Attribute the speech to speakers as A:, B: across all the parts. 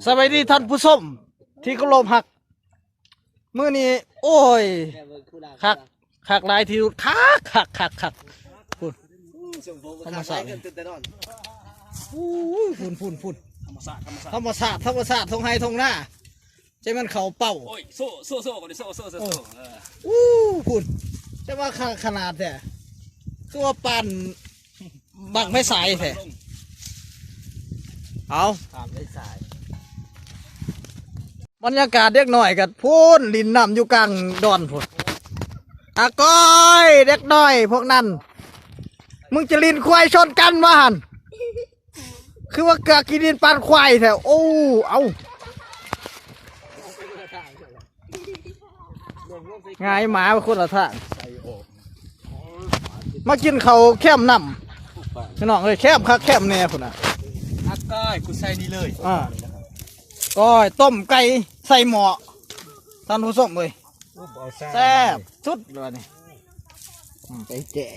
A: สวัสดีท่านผู้ชมที่เคารพหักมื้อนี้โอ้ยคักหลายที่คักพุ่นธรรมศาสตร์พุ่นธรรมศาสตร์ทงไฮทงหน้าใจมันเขาเป่า
B: โอ้ยโซ่ก่อนดิโซ่
A: พุ่นจะว่าขนาดแท้คือว่าปั่นบังไม่สายแท้เอาบรรยากาศเด็กหน่อยกับพูนลินน้ำอยู่กลางดอนพุ่นอาก้อยเด็กน้อยพวกนั้นมึงจะลินควายชนกันวะหันคือว่าเกือกกินดินปานควายแถวโอ้เอาง่ายหมาคนละท่ามากินเขาแคมน้ำพี่น้องเลยแคมคักแคมแน่พุ่นอ่ะ
B: อาก้อยกูใส่นี่เลย
A: ก้อยต้มไก่ใส่หม้อท่านผู้ชมเลยแซ่บสุดเลยนี่ไก่แจ๋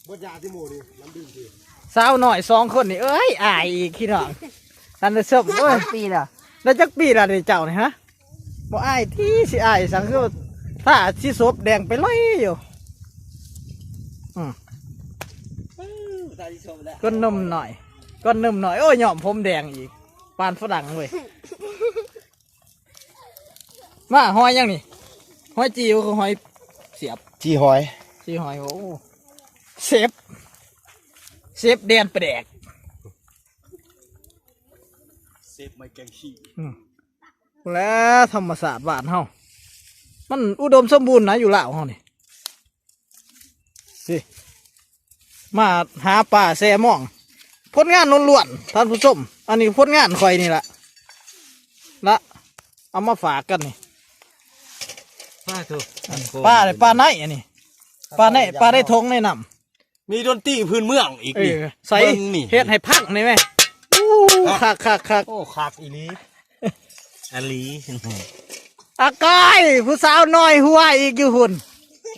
A: บดยาที่หมูดิน้ำดื่มดิสาวหน่อย2 คนนี่เอ้ยอายอีกขี้น้องท่านผู้ชมเอ้ยปีละแล้วจักปีละเดี๋ยวเจ้านี่ฮะบ่อายที่สิอายสังคือถ้าสิศพแดงไปเลยอยู่ก้นนมหน่อยโอ้ยหย่อมผมแดงอีกปานฝรั่งเว้ยมาหอยยังนี่หอยจีคือหอยเสียบ
C: จีหอย
A: โอ้เซฟแดนประแดก
B: เซฟไม่แกงขี้
A: แล้วธรรมศาสตร์บ้านเฮามันอุดมสมบูรณ์นะอยู่ลาวเฮานี่สิมาหาป่าแซมองผลงานล้วนๆท่านผู้ชมอันนี้ผลงานข่อยนี่แหละละเอามาฝากกันนี่ป้าเลยป้าไหนอันนี้ป้าได้ทงในน้
B: ำมีดนตรีพื้นเมืองอีกนี่
A: ใส่เฮ็ดให้พักนี่ไหมคัก
B: โอ้คักอีลีอลี
A: อากายผู้สาวน้อยหัวอีกอยู่หุ่น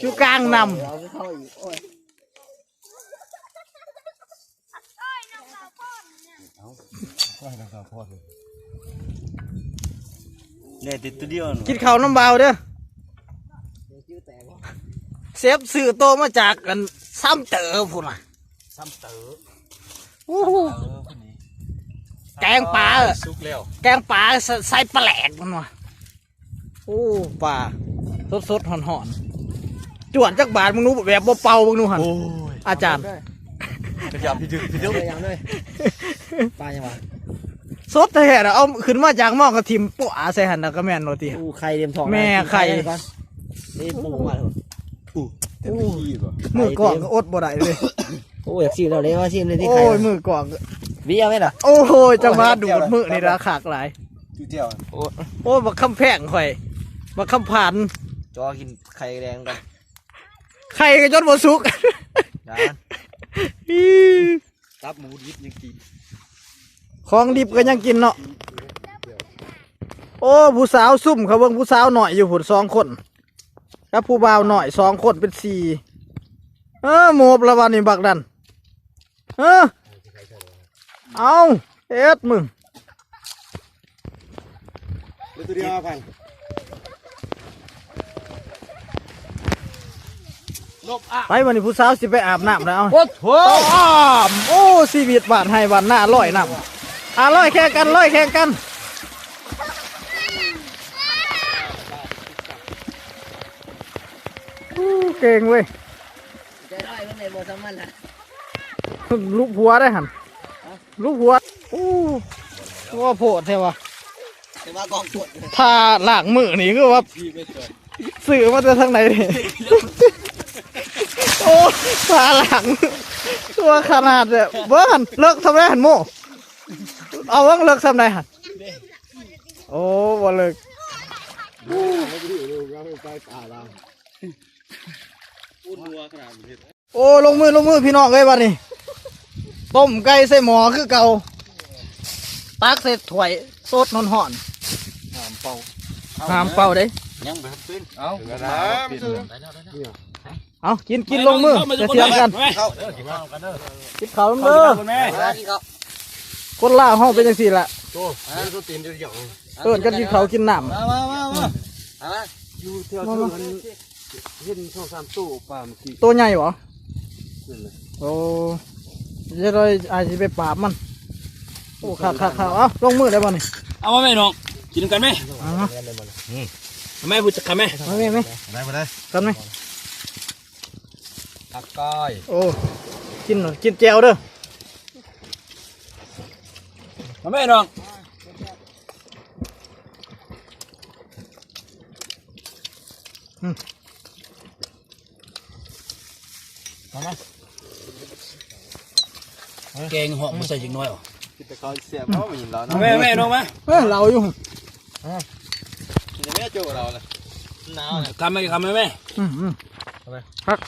A: อยู่กลางน้ำ
B: เนี่ยติดตัวเดียว
A: กินข้าวน้ำเบาเด้อเซฟสื่อโตมาจากกันซ้ำเต๋อพุ่นอ่ะ
B: ซ้ำเต๋อ
A: แกงปลาแกงปลาใส่ปลาแหลกมันวะโอ้ปลาสดห่อนจวนจักบาทมึงนู้แบบบ่เป่ามึงนู้หันอาจารย์
B: ขยับพี่ดึ๊
C: ขยับด้วยปลาอย่างวะ
A: สดแท้ๆเอาขึ้นมาจากหม้อกระถิ่มปุ๊อาใส่หันแล้วก็แม่นโรตี
C: ไข่เต็มท้อง
A: แม่ไข่
C: นี่ปูมาเลย
A: มือกล่องก็อดบ่ได้เลย
C: โอ้อยากชิมเราเลยว่าชิมเลยที่ไข่
A: โอ้ยมือกล่อง
C: วิเอาไหมล่ะ
A: โอ้โหจังมาดูดมือนี่ละขากหลายโอ้บักคำแพงข่อยบักคำผ่าน
C: จอกินไข่แดงกัน
A: ไข่ก็จนหมดสุก
B: ตับหมูดิบยังกิน
A: ของดิบก็ยังกินเนาะโอ้ผู้สาวซุ่มเขาเบิ่งผู้สาวหน่อยอยู่หุ่น2 คนกับผู้บ่าวหน่อย2 คนเป็น4โมบละวันนี้บักดันเอาเอ็ดมึง
C: ตัวเดียวพัน
A: ไปวันนี้ผู้สาวสิไปอาบน้ำแล้วโอ้โหโอ้ชีวิตบ้านให้บ้านหน้าลอยน้ำลอยแข่งกันเก่งเว้ยลูกหัวได้หันลูกหัวว่าโผล่เทวะถ้าหลังมือนี่คือว่าสื่อมาจากทางไหนเนี่ยโอ้ถ้าหลังตัวขนาดเนี่ยเบิ้งหันเลิกทำไรหันโม่เอาเบิ้งเลิกทำไรหันโอ้บ่เลิกโอ้ลงมือพี่น้องเลยบ้านนี้ต้มไก่ใส่หม้อคือเก่าตักใส่ถ้วยสดนอนห่อนห้ามเป่าเด้
B: ยังแบบเป็น
A: เอากินลงมือจะเทียมกันกินข้าวลงมือค คนล่าวห้องเป็นจังซี่แหละ
C: โตตัวตีนเดียว
A: เอิ้นกันกินเขาวกินน้
B: มาอยู่แถวนั้นเห็นช่อง3ตู้ปลาเมื่อกี้
A: ำตัวใหญ่หรอ
B: นั่นเลย
A: โอ้จะเลยอาจจะไปปราบมันโอ้ขาดเอ้าลงมือได้บ่นี่
D: เอามาแม่น้องกินกันไหม
A: เอามา
D: แม่พูดจะกันไหม
A: ไม่ได้
B: ได้
A: กันไหม
C: ตักก้อย
A: โอ้กินหน่อยกินแจวเด้อ
D: มาแม่น้อง แกงหอมมาใส่จิงน้อยอ๋อ
B: กินแต่ก้อยเสียบเพราะมันยินเราเนาะ
D: แม่น้องมา
A: เราอยู่
B: จะไม่โจ้เราเลยหนาว
D: คำไหมแม่
A: อืม